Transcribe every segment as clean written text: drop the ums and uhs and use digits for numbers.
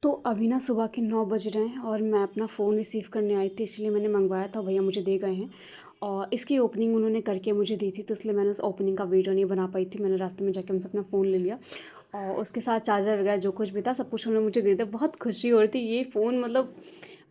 तो अभी ना सुबह के 9 बज रहे हैं और मैं अपना फ़ोन रिसीव करने आई थी। एक्चुअली मैंने मंगवाया था, भैया मुझे दे गए हैं और इसकी ओपनिंग उन्होंने करके मुझे दी थी, तो इसलिए मैंने उस ओपनिंग का वीडियो नहीं बना पाई थी। मैंने रास्ते में जाके उनसे अपना फ़ोन ले लिया और उसके साथ चार्जर वगैरह जो कुछ भी था सब कुछ उन्होंने मुझे दे दिया। बहुत खुशी हो रही थी। ये फ़ोन मतलब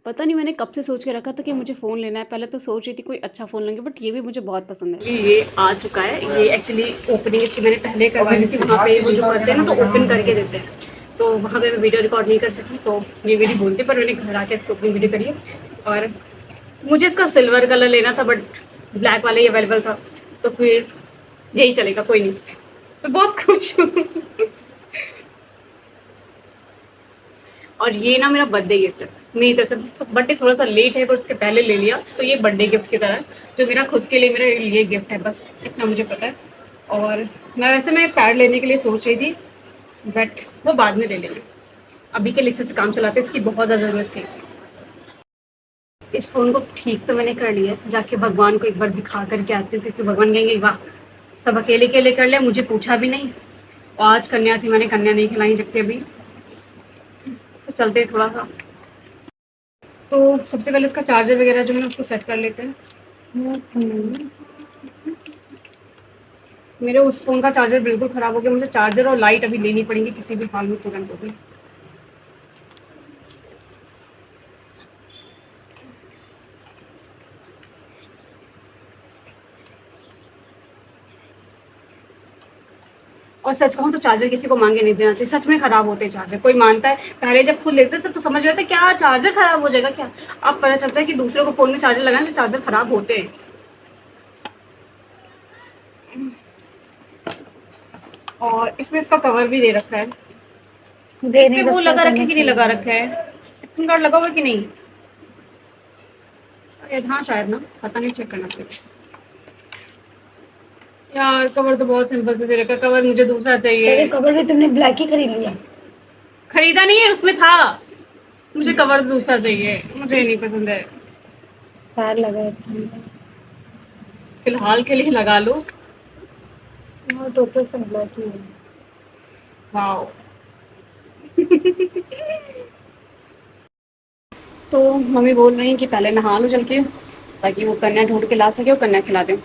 पता नहीं मैंने कब से सोच के रखा था कि मुझे फ़ोन लेना है। पहले तो सोच रही थी कोई अच्छा फ़ोन लेंगे, बट ये भी मुझे बहुत पसंद है। ये आ चुका है। ये एक्चुअली ओपनिंग इसकी मैंने पहले करवाई थी। वहाँ पे वो जो करते हैं ना तो ओपन करके देते हैं, तो वहाँ पे मैं वीडियो रिकॉर्ड नहीं कर सकी, तो ये मेरी भूल थी। पर मैंने घर आके इसको अपनी वीडियो करी है। और मुझे इसका सिल्वर कलर लेना था, बट ब्लैक वाला ही अवेलेबल था, तो फिर यही चलेगा, कोई नहीं। तो बहुत खुश हूँ। और ये ना मेरा बर्थडे गिफ्ट है मेरी तरफ से। तो बर्थडे थोड़ा सा लेट है, पर उसके पहले ले लिया, तो ये बर्थडे गिफ्ट की तरह है, जो मेरा खुद के लिए मेरे लिए गिफ्ट है, बस इतना मुझे पता है। और मैं पैड लेने के लिए सोच रही थी, बट वो बाद में ले लेंगे। अभी के लिए से काम चलाते, इसकी बहुत ज़्यादा ज़रूरत थी। इस फ़ोन को ठीक तो मैंने कर लिया, जाके भगवान को एक बार दिखा करके आती हूँ, क्योंकि भगवान कहेंगे वाह सब अकेले अकेले कर लिया, मुझे पूछा भी नहीं। और आज कन्या थी, मैंने कन्या नहीं खिलाई, जबकि अभी तो चलते थोड़ा सा। तो सबसे पहले इसका चार्जर वगैरह जो है उसको सेट कर लेते हैं। मेरे उस फ़ोन का चार्जर बिल्कुल ख़राब हो गया, मुझे चार्जर और लाइट अभी लेनी पड़ेंगी किसी भी हाल में, तुरंत होगी। और सच कहूँ तो चार्जर किसी को मांगे नहीं देना चाहिए, सच में ख़राब होते हैं चार्जर। कोई मानता है, पहले जब खुद लेते थे तो समझ में आता है क्या चार्जर ख़राब हो जाएगा क्या। अब पता चलता है कि दूसरे को फ़ोन में चार्जर लगाने से चार्जर ख़राब होते हैं। और इसमें इसका कवर भी दे रखा है। इस पे वो लगा रखा है कि नहीं लगा रखा है, स्क्रीन गार्ड लगा हुआ है कि नहीं, शायद हाँ शायद ना, पता नहीं, चेक करना पड़ेगा। यार कवर तो बहुत सिंपल से दे रखा है, कवर मुझे दूसरा चाहिए। कवर भी तुमने ब्लैक ही खरीद लिया? खरीदा नहीं है, उसमें था। मुझे कवर दूसरा चाहिए, मुझे नहीं पसंद है। सार लगा है इसमें। फिलहाल के लिए लगा लो। और टोटल सब ब्लैक ही है। वाओ। तो मम्मी बोल रही हैं कि पहले नहा लो चल के, ताकि वो कन्या ढूंढ के ला सके और कन्या खिला दें।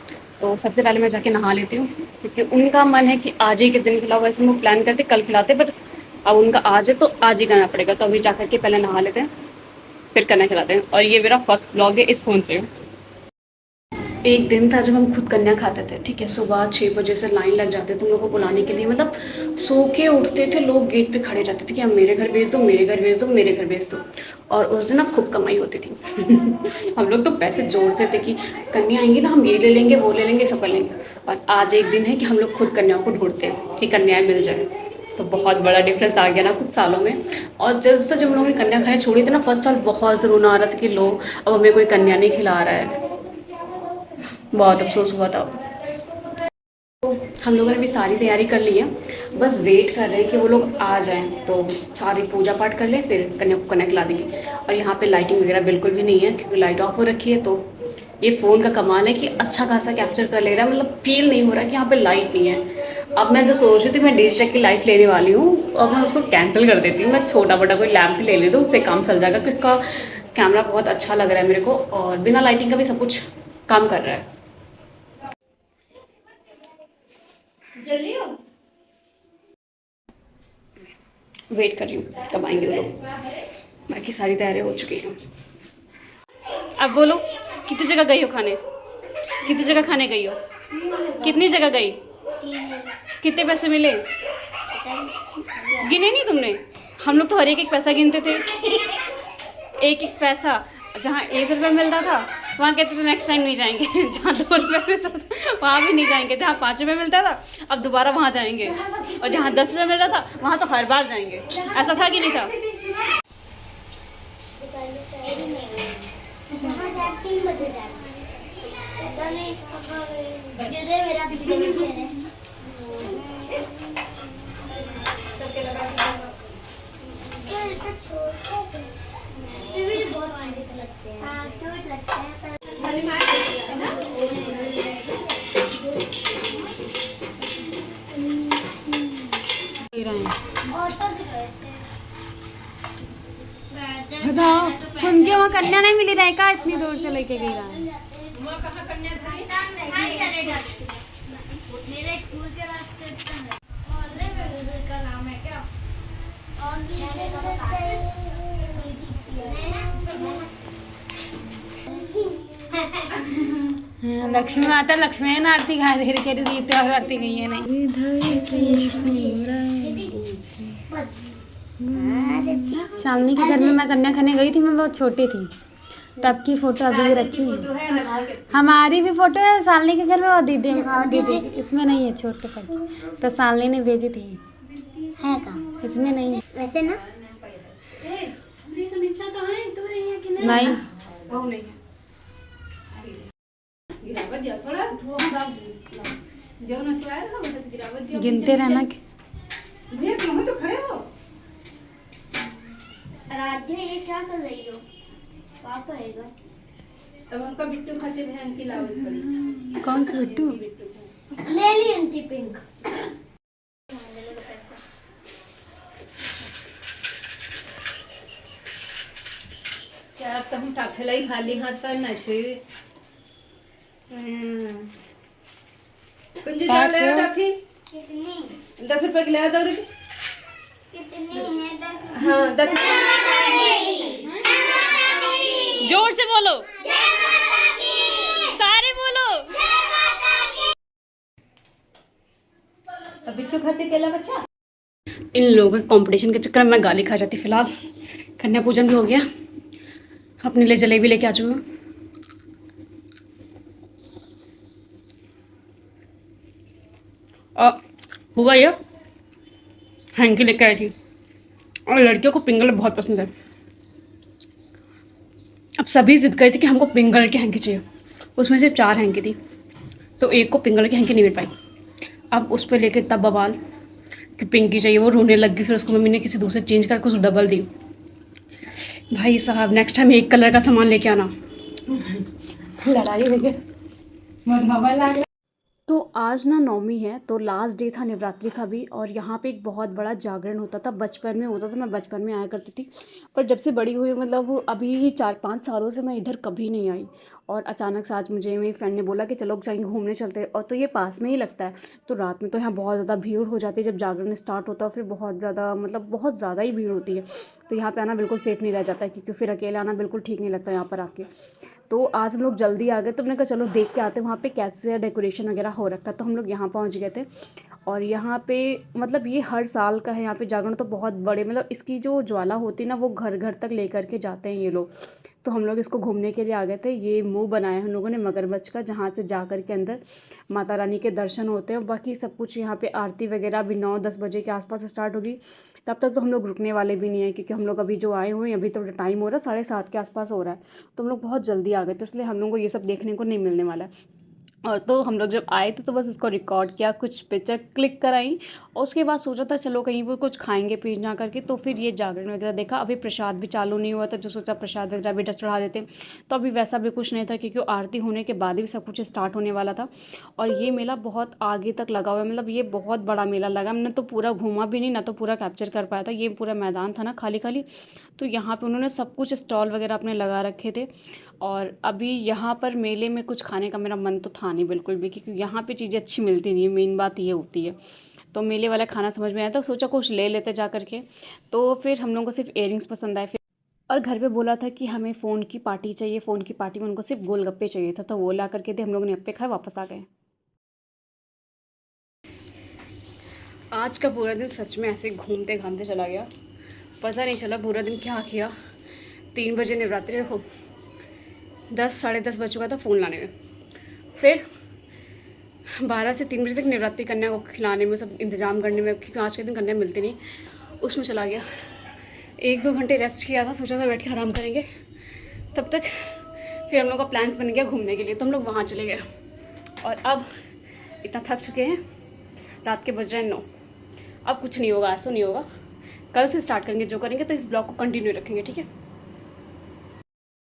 तो सबसे पहले मैं जाके नहा लेती हूँ, क्योंकि उनका मन है कि आज ही के दिन खिलाओ। वैसे वो प्लान करते कल खिलाते, बट अब उनका आज है तो आज ही करना पड़ेगा। तो अभी जा करके पहले नहा लेते हैं, फिर कन्या खिलाते हैं। और ये मेरा फर्स्ट ब्लॉग है इस फ़ोन से। एक दिन था जब हम खुद कन्या खाते थे, ठीक है। सुबह 6 बजे से लाइन लग जाते थे हम लोग को बुलाने के लिए, मतलब सो के उठते थे लोग, गेट पे खड़े रहते थे कि हम मेरे घर भेज दो, मेरे घर भेज दो, मेरे घर भेज दो। और उस दिन ना खूब कमाई होती थी। हम लोग तो पैसे जोड़ते थे कि कन्या आएंगी ना, हम ये ले लेंगे, वो ले लेंगे, सब कर लेंगे। और आज एक दिन है कि हम लोग खुद कन्याओं को ढूंढते हैं कि कन्याएं मिल जाए। तो बहुत बड़ा डिफरेंस आ गया ना कुछ सालों में। और जब हम लोगों ने कन्या खाने छोड़ी थी ना, फर्स्ट साल बहुत रोना आ रहा था कि लो अब हमें कोई कन्या नहीं खिला रहा है। बहुत अफसोस हुआ था। तो हम लोगों ने भी सारी तैयारी कर ली है, बस वेट कर रहे हैं कि वो लोग आ जाएं, तो सारी पूजा पाठ कर लें, फिर कन्या को कन्या खिला देंगे। और यहाँ पे लाइटिंग वगैरह बिल्कुल भी नहीं है, क्योंकि लाइट ऑफ हो रखी है। तो ये फ़ोन का कमाल है कि अच्छा खासा कैप्चर कर ले रहा है, मतलब फील नहीं हो रहा है कि यहाँ पे लाइट नहीं है। अब मैं जो सोच रही थी मैं डिजिटेक की लाइट लेने वाली हूँ, अब मैं उसको कैंसिल कर देती हूँ। मैं छोटा बड़ा कोई लैम्प ले लेती हूँ, उससे काम चल जाएगा, क्योंकि इसका कैमरा बहुत अच्छा लग रहा है मेरे को, और बिना लाइटिंग का भी सब कुछ काम कर रहा है। जल्दी हो, वेट कर रही हूँ कब आएंगे वो लोग। बाकी सारी तैयारी हो चुकी है। अब बोलो, कितनी जगह गई हो खाने, कितनी जगह खाने गई हो, कितनी जगह गई, कितने पैसे मिले, गिने नहीं तुमने? हम लोग तो हर एक पैसा गिनते थे, एक एक पैसा। जहाँ 1 रुपया मिलता था वहाँ कहते थे नेक्स्ट टाइम नहीं जाएंगे। जहाँ 2 रुपये मिलता था वहाँ भी नहीं जाएंगे। जहाँ 5 रुपये मिलता था अब दोबारा वहाँ जाएंगे। और जहाँ 10 रुपये मिलता था वहाँ तो हर बार जाएंगे। ऐसा था कि नहीं था? इनके वहाँ कन्या नहीं मिली रहे का, इतनी दूर से लेके गई रहा। मेरे स्कूल के रास्ते का नाम है क्या? लक्ष्मी माता लक्ष्मी आरती गा दे रही, कह रही तो आरती गई है नहीं। शालिनी के घर में मैं कन्या खाने गई थी, मैं बहुत छोटी थी तब की फोटो अभी भी रखी है। हमारी भी फोटो है शालिनी के घर में, और दीदी दीदी इसमें नहीं है, छोटे फोटो तो शालिनी ने भेजी थी। है कहाँ? इसमें नहीं है। वैसे ना नहीं गिनते रहना। राध्या ये क्या कर रही हो? पापा आएगा तब हमका बिट्टू खाते बहन की लावत पड़ी। कौन सा बिट्टू? ले ली आंटी पिंक। चार तो हम टाफेलाई खाली हाथ पर न छे। कुंजी जाओ ले आओ टाफी। कितनी 10 रुपए की ले दो रुपए। कितनी है? 10। हाँ 10। जोर से बोलो, सारे बोलो। अब बिट्टू खाते केला बच्चा। इन लोगों के कंपटीशन के चक्कर में मैं गाली खा जाती। फिलहाल कन्या पूजन भी हो गया, अपने लिए जलेबी लेके आ चुकी हूँ। और हुआ ये हैंकी लेके आई थी, और लड़कियों को पिंक कलर बहुत पसंद है। अब सभी जिद गए थे कि हमको पिंक कलर की हैंकी चाहिए। उसमें सिर्फ 4 हैंकी थी, तो एक को पिंक कलर की हैंकी नहीं मिल पाई। अब उस पर लेके तब बवाल कि पिंक की चाहिए, वो रोने लग गई। फिर उसको मम्मी ने किसी दूसरे चेंज करके उसको डबल दी। भाई साहब नेक्स्ट टाइम एक कलर का सामान लेके आना। लड़ाई हो गई। तो आज ना नवमी है, तो लास्ट डे था नवरात्रि का भी, और यहाँ पे एक बहुत बड़ा जागरण होता था। बचपन में होता था, मैं बचपन में आया करती थी, पर जब से बड़ी हुई मतलब अभी 4-5 सालों से मैं इधर कभी नहीं आई। और अचानक से आज मुझे मेरी फ्रेंड ने बोला कि चलो कहीं घूमने चलते हैं, और तो ये पास में ही लगता है। तो रात में तो यहाँ बहुत ज़्यादा भीड़ हो जाती है, जब जागरण स्टार्ट होता है फिर बहुत ज़्यादा मतलब बहुत ज़्यादा ही भीड़ होती है। तो यहाँ पे आना बिल्कुल सेफ़ नहीं रह जाता है, क्योंकि फिर अकेले आना बिल्कुल ठीक नहीं लगता यहाँ पर आके। तो आज हम लोग जल्दी आ गए, तो हमने कहा चलो देख के आते हैं वहाँ पे कैसे डेकोरेशन वगैरह हो रखा है। तो हम लोग यहाँ पहुँच गए थे, और यहाँ पे मतलब ये हर साल का है यहाँ पे जागरण। तो बहुत बड़े मतलब इसकी जो ज्वाला होती है ना, वो घर घर तक लेकर के जाते हैं ये लोग। तो हम लोग इसको घूमने के लिए आ गए थे। ये मुँह बनाया हम लोगों ने मगरमच्छ का, जहाँ से जा कर के अंदर माता रानी के दर्शन होते हैं। बाकी सब कुछ यहाँ पे आरती वगैरह भी 9-10 बजे के आसपास स्टार्ट होगी। तब तक तो हम लोग रुकने वाले भी नहीं हैं, क्योंकि हम लोग अभी जो आए हुए हैं अभी तो टाइम हो रहा है 7:30 के आसपास हो रहा है। तो हम लोग बहुत जल्दी आ गए थे, इसलिए हम लोग को ये सब देखने को नहीं मिलने वाला है। और तो हम लोग जब आए थे तो बस इसको रिकॉर्ड किया, कुछ पिक्चर क्लिक कराई, और उसके बाद सोचा था चलो कहीं वो कुछ खाएंगे पी जा करके। तो फिर ये जागरण वगैरह देखा। अभी प्रसाद भी चालू नहीं हुआ था, जो सोचा प्रसाद वगैरह भी चढ़ा देते। तो अभी वैसा भी कुछ नहीं था, क्योंकि आरती होने के बाद ही सब कुछ स्टार्ट होने वाला था। और ये मेला बहुत आगे तक लगा हुआ है, मतलब ये बहुत बड़ा मेला लगा। हमने तो पूरा घूमा भी नहीं, ना तो पूरा कैप्चर कर पाया था। ये पूरा मैदान था ना खाली खाली, तो यहाँ पे उन्होंने सब कुछ स्टॉल वगैरह अपने लगा रखे थे। और अभी यहाँ पर मेले में कुछ खाने का मेरा मन तो था नहीं बिल्कुल भी, क्योंकि यहाँ पे चीज़ें अच्छी मिलती नहीं है, मेन बात ये होती है। तो मेले वाला खाना समझ में आया था, सोचा कुछ ले लेते जा करके। तो फिर हम लोगों को सिर्फ इयरिंग्स पसंद आए। फिर और घर पे बोला था कि हमें फ़ोन की पार्टी चाहिए, फ़ोन की पार्टी में उनको सिर्फ गोलगप्पे चाहिए था, तो वो ला करके दे। हम लोगों ने अप्पे खाए, वापस आ गए। आज का पूरा दिन सच में ऐसे घूमते घामते चला गया, पता नहीं चला पूरा दिन क्या किया। 3 बजे नवरात्रि, देखो 10-10:30 बज चुका था फ़ोन लाने में। फिर 12 से 3 बजे तक नवरात्रि कन्या को खिलाने में, सब इंतज़ाम करने में, क्योंकि आज के दिन कन्या मिलती नहीं, उसमें चला गया। 1-2 घंटे रेस्ट किया था, सोचा था बैठ के आराम करेंगे। तब तक फिर हम लोग का प्लान बन गया घूमने के लिए, तो हम लोग वहाँ चले गए। और अब इतना थक चुके हैं, रात के बज रहे हैं 9। अब कुछ नहीं होगा, आज तो नहीं होगा, कल से स्टार्ट करेंगे जो करेंगे। तो इस ब्लॉग को कंटिन्यू रखेंगे, ठीक है।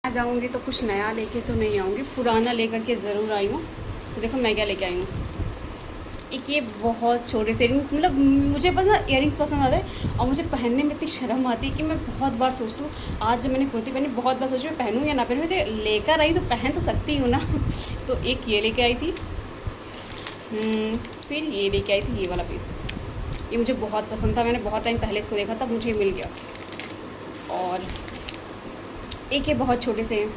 जाऊँगी तो कुछ नया लेके तो नहीं आऊँगी, पुराना लेकर के ज़रूर आई हूँ। तो देखो मैं क्या लेके आई हूँ। एक ये बहुत छोटे से earring, मतलब मुझे बस ना इयरिंग्स पसंद आते हैं और मुझे पहनने में इतनी शर्म आती है कि मैं बहुत बार सोचती हूँ, आज जब मैंने कुर्ती पहनी बहुत बार सोची मैं पहनूँ या ना पहनूँ, मैं लेकर आई तो पहन तो सकती हूँ ना। तो एक ये लेके आई थी। फिर ये लेके आई थी ये वाला पीस, ये मुझे बहुत पसंद था, मैंने बहुत टाइम पहले इसको देखा था, मुझे मिल गया। और एक ये बहुत छोटे से हैं,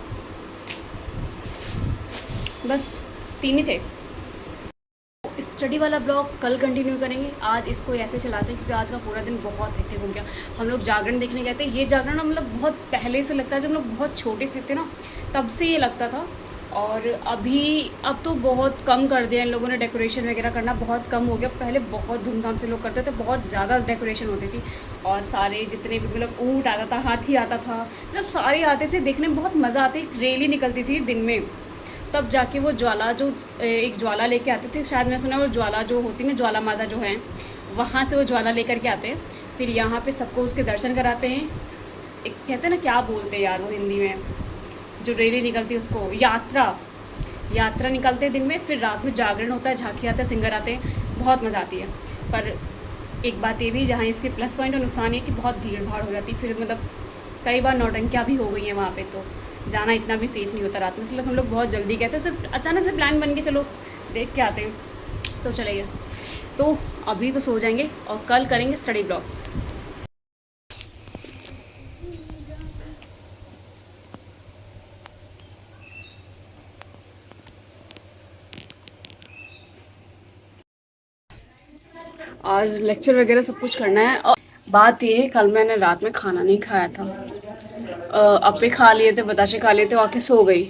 बस 3 ही थे। स्टडी वाला ब्लॉग कल कंटिन्यू करेंगे, आज इसको ऐसे चलाते हैं क्योंकि आज का पूरा दिन बहुत हेक्टिक हो गया। हम लोग जागरण देखने गए थे, ये जागरण ना मतलब बहुत पहले से लगता है, जब हम लोग बहुत छोटे से थे ना तब से ये लगता था। और अब तो बहुत कम कर दिया इन लोगों ने, डेकोरेशन वगैरह करना बहुत कम हो गया। पहले बहुत धूमधाम से लोग करते थे, बहुत ज़्यादा डेकोरेशन होती थी और सारे जितने भी मतलब ऊँट आता था, हाथी आता था, मतलब सारे आते थे, देखने में बहुत मज़ा आती, रैली निकलती थी दिन में। तब जाके वो ज्वाला जो एक ज्वाला लेके आते थे, शायद मैं सुना वो ज्वाला जो होती है ना, ज्वाला माता जो है वहाँ से वो ज्वाला लेकर के आते हैं, फिर यहाँ पे सबको उसके दर्शन कराते हैं। एक कहते हैं ना क्या बोलते हैं यार वो हिंदी में, जो रैली निकलती है उसको यात्रा निकलते हैं दिन में, फिर रात में जागरण होता है, झांकी आते हैं, सिंगर आते हैं, बहुत मज़ा आती है। पर एक बात ये भी जहाँ इसके प्लस पॉइंट और नुकसान ये कि बहुत भीड़ भाड़ हो जाती है, फिर मतलब कई बार नौटंकियाँ भी हो गई हैं वहाँ पे, तो जाना इतना भी सेफ़ नहीं होता रात में, इसलिए हम लोग बहुत जल्दी गए थे, सिर्फ अचानक से प्लान बन के चलो देख के आते हैं तो चले गए। तो अभी तो सो जाएंगे और कल करेंगे स्टडी ब्लॉग। आज लेक्चर वगैरह सब कुछ करना है। और बात ये है कल मैंने रात में खाना नहीं खाया था, अप्पे खा लिए थे, बताशे खा लिए थे, आके सो गई।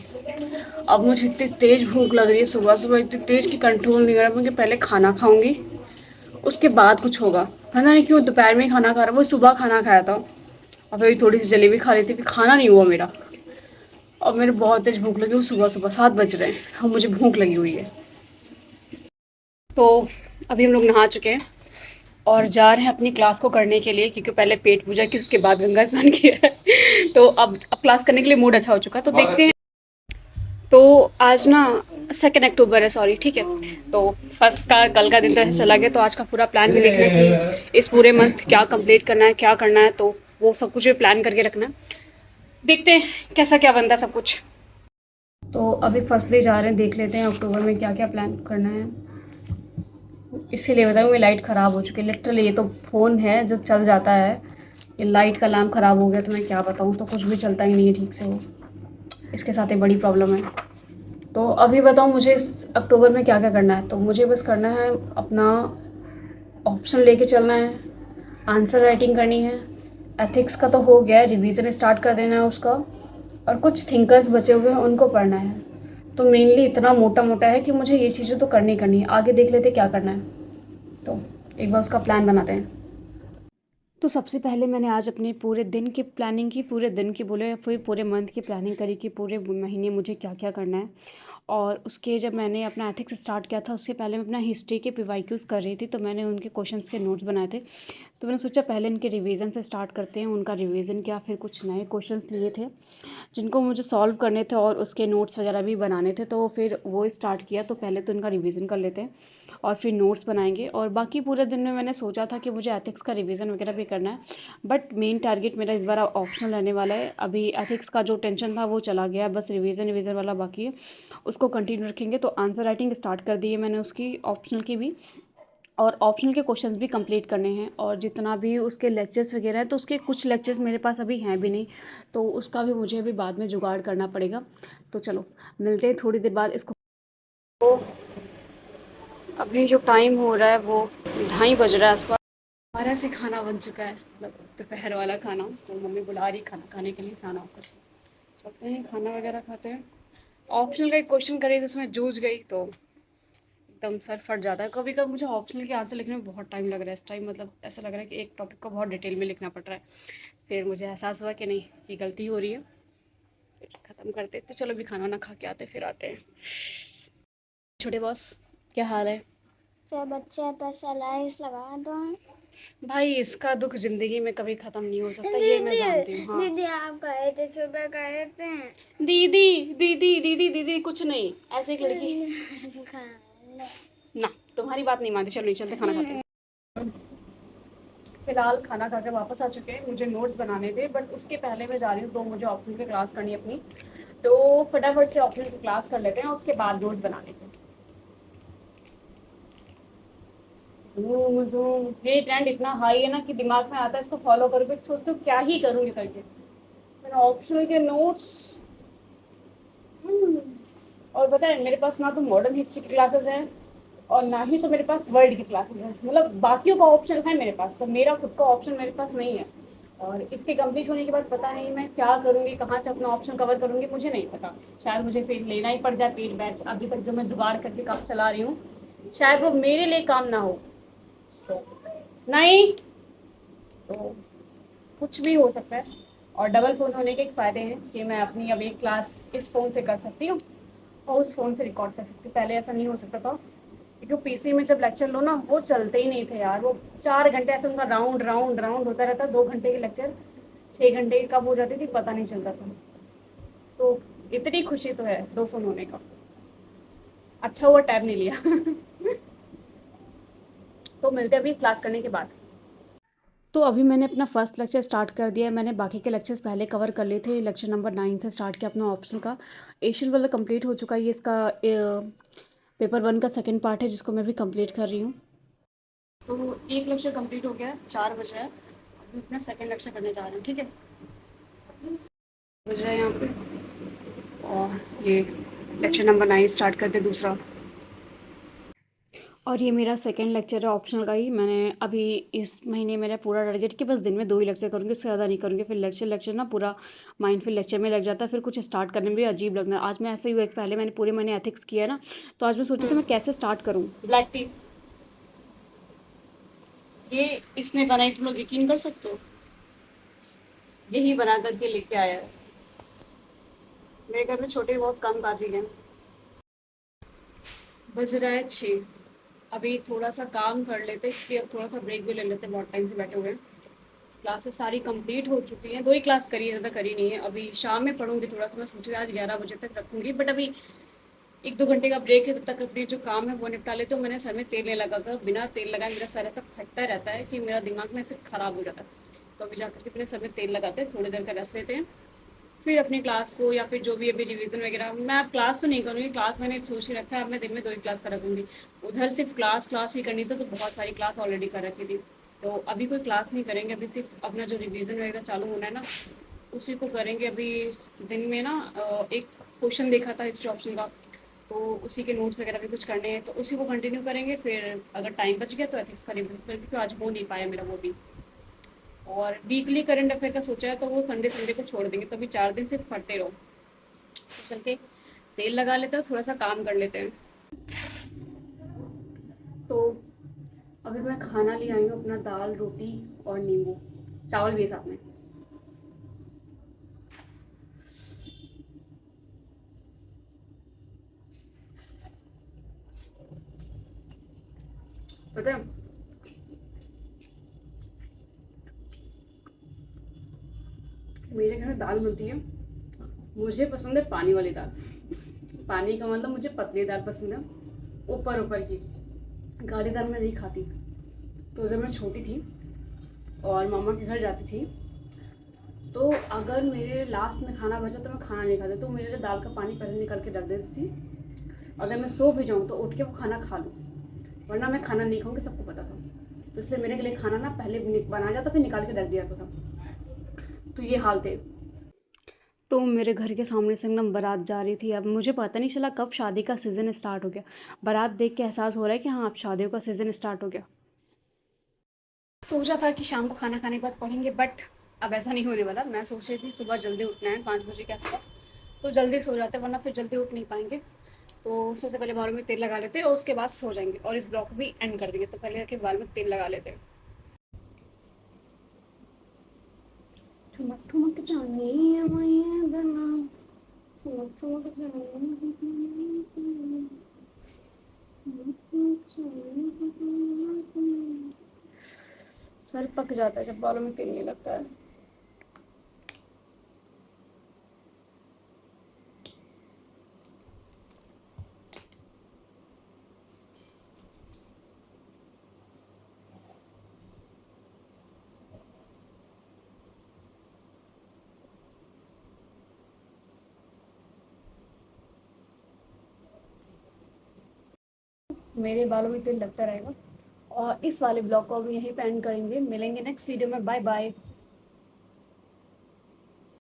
अब मुझे इतनी तेज़ भूख लग रही है, सुबह सुबह इतनी तेज़ कि कंट्रोल नहीं कर रहा। मुझे पहले खाना खाऊंगी उसके बाद कुछ होगा, पता नहीं क्यों दोपहर में खाना खा रहा, वो सुबह खाना खाया था और फिर थोड़ी सी जलेबी खा ली थी, फिर खाना नहीं हुआ मेरा। अब मेरे बहुत तेज़ भूख लगी, वो सुबह सुबह 7 बज रहे हैं और मुझे भूख लगी हुई है। तो अभी हम लोग नहा चुके हैं और जा रहे हैं अपनी क्लास को करने के लिए, क्योंकि पहले पेट पूजा की उसके बाद गंगा स्नान किया है। तो अब क्लास करने के लिए मूड अच्छा हो चुका है, तो देखते हैं। तो आज ना 2 अक्टूबर है, सॉरी, ठीक है। तो फर्स्ट का कल का दिन तो ऐसे चला गया, तो आज का पूरा प्लान भी देखना है कि इस पूरे मंथ क्या कंप्लीट करना है, क्या करना है, तो वो सब कुछ भी प्लान करके रखना है। देखते हैं कैसा क्या बनता है सब कुछ। तो अभी फर्स्टली जा रहे हैं, देख लेते हैं अक्टूबर में क्या क्या प्लान करना है। इसीलिए बताऊँ मेरी लाइट ख़राब हो चुकी है लिटरली, ये तो फ़ोन है जो चल जाता है, ये लाइट का लैम्प ख़राब हो गया तो मैं क्या बताऊँ, तो कुछ भी चलता ही नहीं है ठीक से, वो इसके साथ एक बड़ी प्रॉब्लम है। तो अभी बताऊँ मुझे इस अक्टूबर में क्या क्या करना है। तो मुझे बस करना है अपना ऑप्शन लेके चलना है, आंसर राइटिंग करनी है, एथिक्स का तो हो गया है, रिवीजन स्टार्ट कर देना है उसका, और कुछ थिंकर्स बचे हुए हैं उनको पढ़ना है। तो मेनली इतना मोटा मोटा है कि मुझे ये चीज़ें तो करनी करनी है, आगे देख लेते क्या करना है। तो एक बार उसका प्लान बनाते हैं। तो सबसे पहले मैंने आज अपने पूरे दिन की प्लानिंग की, पूरे दिन की बोले, फिर पूरे मंथ की प्लानिंग करी कि पूरे महीने मुझे क्या क्या करना है। और उसके जब मैंने अपना एथिक्स स्टार्ट किया था उसके पहले मैं अपना हिस्ट्री के पीवाईक्यूज़ कर रही थी, तो मैंने उनके क्वेश्चंस के नोट्स बनाए थे। तो मैंने सोचा पहले इनके रिवीजन से स्टार्ट करते हैं, उनका रिवीजन किया, फिर कुछ नए क्वेश्चंस लिए थे जिनको मुझे सॉल्व करने थे और उसके नोट्स वगैरह भी बनाने थे, तो फिर वो स्टार्ट किया। तो पहले तो इनका रिवीजन कर लेते हैं और फिर नोट्स बनाएंगे। और बाकी पूरे दिन में मैंने सोचा था कि मुझे एथिक्स का रिवीजन वगैरह भी करना है, बट मेन टारगेट मेरा इस बार ऑप्शनल रहने वाला है। अभी एथिक्स का जो टेंशन था वो चला गया, बस रिवीजन वाला बाकी है, उसको कंटिन्यू रखेंगे। तो आंसर राइटिंग स्टार्ट कर दी है मैंने उसकी, ऑप्शनल की भी, और ऑप्शनल के क्वेश्चंस भी कंप्लीट करने हैं। और जितना भी उसके लेक्चर्स वगैरह है, तो उसके कुछ लेक्चर्स मेरे पास अभी हैं भी नहीं, तो उसका भी मुझे अभी बाद में जुगाड़ करना पड़ेगा। तो चलो मिलते हैं थोड़ी देर बाद इसको। तो अभी जो टाइम हो रहा है वो 2:30 बज रहा है आसपास। 12 से खाना बन चुका है, मतलब दोपहर वाला खाना। तो मम्मी बुला रही खाना खाने के लिए, खाना होकर चलते हैं खाना वगैरह खाते हैं। ऑप्शनल का एक क्वेश्चन करे जिसमें जूझ गई तो एकदम सर फट जाता है। कभी कभी मुझे ऑप्शनल के आंसर लिखने में बहुत टाइम लग रहा है इस टाइम, मतलब ऐसा लग रहा है कि एक टॉपिक को बहुत डिटेल में लिखना पड़ रहा है। फिर मुझे एहसास हुआ कि नहीं, ये गलती हो रही है, फिर ख़त्म करते। तो चलो अभी खाना ना खा के आते फिर आते हैं। छोटे बॉस क्या हाल है? सब बच्चे पे सलाइस लगा दो। भाई इसका दुख ज़िंदगी में कभी ख़त्म नहीं हो सकता, ये मैं जानती हूँ। हाँ दीदी आप गए थे सुबह, गए थे। दीदी दीदी दीदी दीदी कुछ नहीं, ऐसे एक लड़की ना, तुम्हारी बात नहीं मानती, चलो नहीं चलते खाना खाते हैं। फिलहाल खाना खा के वापस आ चुके हैं, मुझे नोट्स बनाने थे बट उसके पहले मैं जा रही हूँ, तो मुझे ऑप्शन की क्लास करनी है अपनी, तो फटाफट से ऑप्शन की क्लास कर लेते हैं, उसके बाद नोट्स बना लेते हैं। ज़ूम ज़ूम ये ट्रेंड इतना हाई है ना कि दिमाग में आता है इसको फॉलो करके सोचते हो क्या ही करूँगी करके। मैंने ऑप्शनल के नोट्स और पता है मेरे पास ना तो मॉडर्न हिस्ट्री की क्लासेस हैं और ना ही तो मेरे पास वर्ल्ड की क्लासेस हैं, मतलब बाकियों का ऑप्शन है मेरे पास, तो मेरा खुद का ऑप्शन मेरे पास नहीं है। और इसके कंप्लीट होने के बाद पता नहीं मैं क्या करूँगी, कहाँ से अपना ऑप्शन कवर करूँगी, मुझे नहीं पता। शायद मुझे फिर लेना ही पड़ जाए पेड बैच, अभी तक जो मैं जुगाड़ करके काम चला रही हूँ शायद वो मेरे लिए काम ना हो, तो नहीं, तो कुछ भी हो सकता है। और डबल फ़ोन होने के एक फ़ायदे हैं कि मैं अपनी अब एक क्लास इस फ़ोन से कर सकती हूँ और उस फ़ोन से रिकॉर्ड कर सकती हूँ। पहले ऐसा नहीं हो सकता था क्योंकि पीसी में जब लेक्चर लो ना वो चलते ही नहीं थे यार, वो 4 घंटे ऐसे उनका राउंड राउंड राउंड होता रहता, 2 घंटे के लेक्चर 6 घंटे की कब हो जाती थी पता नहीं चलता था। तो इतनी खुशी तो है 2 फ़ोन होने का। अच्छा हुआ टैब नहीं लिया। तो मिलते हैं अभी क्लास करने के बाद। तो अभी मैंने अपना फर्स्ट लेक्चर स्टार्ट कर दिया है, मैंने बाकी के लेक्चर्स पहले कवर कर लिए थे, लेक्चर नंबर 9 से स्टार्ट किया अपना ऑप्शनल का। एशियन वाला कंप्लीट हो चुका है, ये इसका पेपर 1 का सेकंड पार्ट है जिसको मैं भी कंप्लीट कर रही हूँ। तो एक लेक्चर कंप्लीट हो गया, 4 बज रहा है, अभी अपना सेकंड लेक्चर करने जा रहे हैं, ठीक है। बज रहा है यहाँ पे और ये लेक्चर नंबर 9 स्टार्ट करते दूसरा। और ये मेरा सेकंड लेक्चर है ऑप्शनल का ही। मैंने अभी इस महीने मेरा पूरा टारगेट कि बस दिन में 2 ही लेक्चर करूँगी, उससे ज़्यादा नहीं करूँगी, फिर लेक्चर ना पूरा माइंड फिर लेक्चर में लग जाता है, फिर कुछ स्टार्ट करने में भी अजीब लगना है। आज मैं ऐसे ही हुआ कि पहले मैंने पूरे महीने एथिक्स किया है ना, तो आज मैं सोची थी मैं कैसे स्टार्ट करूँ। ब्लैक टी ये इसने बनाई, तुम लोग यकीन कर सकते हो, यही बना करके लेके आया है। मेरे घर में छोटे बहुत कम काजी हैं। बज रहा है 6, अभी थोड़ा सा काम कर लेते कि अब थोड़ा सा ब्रेक भी ले लेते, बहुत टाइम से बैठे हुए हैं। क्लासेस सारी कंप्लीट हो चुकी हैं, 2 ही क्लास करी है, ज़्यादा करी नहीं है। अभी शाम में पढ़ूंगी थोड़ा सा, मैं सोच रही आज 11 बजे तक रखूंगी, बट अभी 1-2 घंटे का ब्रेक है, तब तक अपनी जो काम है वो निपटा लेते हो। मैंने सर में तेल नहीं लगा कर, बिना तेल लगाए मेरा सर ऐसा फटता रहता है कि मेरा दिमाग में ऐसे ख़राब हो जाता है। तो अभी जाकर के अपने सर में तेल लगाते हैं, थोड़ी देर का रेस्ट लेते हैं, फिर अपनी क्लास को या फिर जो भी अभी रिवीजन वगैरह, मैं अब क्लास तो नहीं करूँगी, क्लास मैंने सोच ही रखा है, अब मैं दिन में 2 ही क्लास करा करूँगी। उधर सिर्फ क्लास ही करनी थी, तो बहुत सारी क्लास ऑलरेडी कर रखी थी, तो अभी कोई क्लास नहीं करेंगे, अभी सिर्फ अपना जो रिवीजन वगैरह चालू होना है ना उसी को करेंगे। अभी दिन में ना एक क्वेश्चन देखा था हिस्ट्री ऑप्शन का, तो उसी के नोट्स वगैरह भी कुछ करने हैं, तो उसी को कंटिन्यू करेंगे। फिर अगर टाइम बच गया तो एथिक्स का रिवीजन करेंगे, क्योंकि आज हो नहीं पाया मेरा वो भी। और वीकली करंट अफेयर का सोचा है, तो वो संडे संडे को छोड़ देंगे, तो अभी 4 दिन सिर्फ पढ़ते रहो। तो चल के तेल लगा लेते हैं, थोड़ा सा काम कर लेते हैं। तो अभी मैं खाना ले आई हूँ अपना, दाल रोटी और नींबू, चावल भी है साथ में। पता है मेरे घर में दाल बनती है, मुझे पसंद है पानी वाली दाल। पानी का मतलब मुझे पतली दाल पसंद है, ऊपर ऊपर की, गाढ़ी दाल मैं नहीं खाती। तो जब मैं छोटी थी और मामा के घर जाती थी, तो अगर मेरे लास्ट में खाना बचा तो मैं खाना नहीं खाती, तो मेरे लिए दाल का पानी पहले निकाल के रख देती थी, अगर मैं सो भी जाऊँ तो उठ के वो खाना खा लूँ, वरना मैं खाना नहीं खाऊंगी, सबको पता था। तो इसलिए मेरे लिए खाना ना पहले बना जाता, फिर निकाल के रख दिया था। तो ये हाल थे। तो मेरे घर के सामने से एकदम बारात जा रही थी, अब मुझे पता नहीं चला कब शादी का सीज़न स्टार्ट हो गया। बारात देख के एहसास हो रहा है कि हाँ अब शादियों का सीज़न स्टार्ट हो गया। सोचा था कि शाम को खाना खाने के बाद पढ़ेंगे, बट अब ऐसा नहीं होने वाला। मैं सोच रही थी सुबह जल्दी उठना है 5 बजे के आसपास, तो जल्दी सो जाते, वरना फिर जल्दी उठ नहीं पाएंगे। तो सबसे पहले बालों में तेल लगा लेते हैं और उसके बाद सो जाएंगे, और इस ब्लॉग को भी एंड कर देंगे। तो पहले जाके बाल में तेल लगा लेते हैं। ठुमक ठुमक जाने मैं बना, ठुमक ठुमक जाने। सर पक जाता है जब बालों में तेल नहीं लगता है। मेरे बालों में तेल लगता रहेगा। और इस वाले ब्लॉग को हम यहीं पे एंड करेंगे। मिलेंगे नेक्स्ट वीडियो में। Bye bye.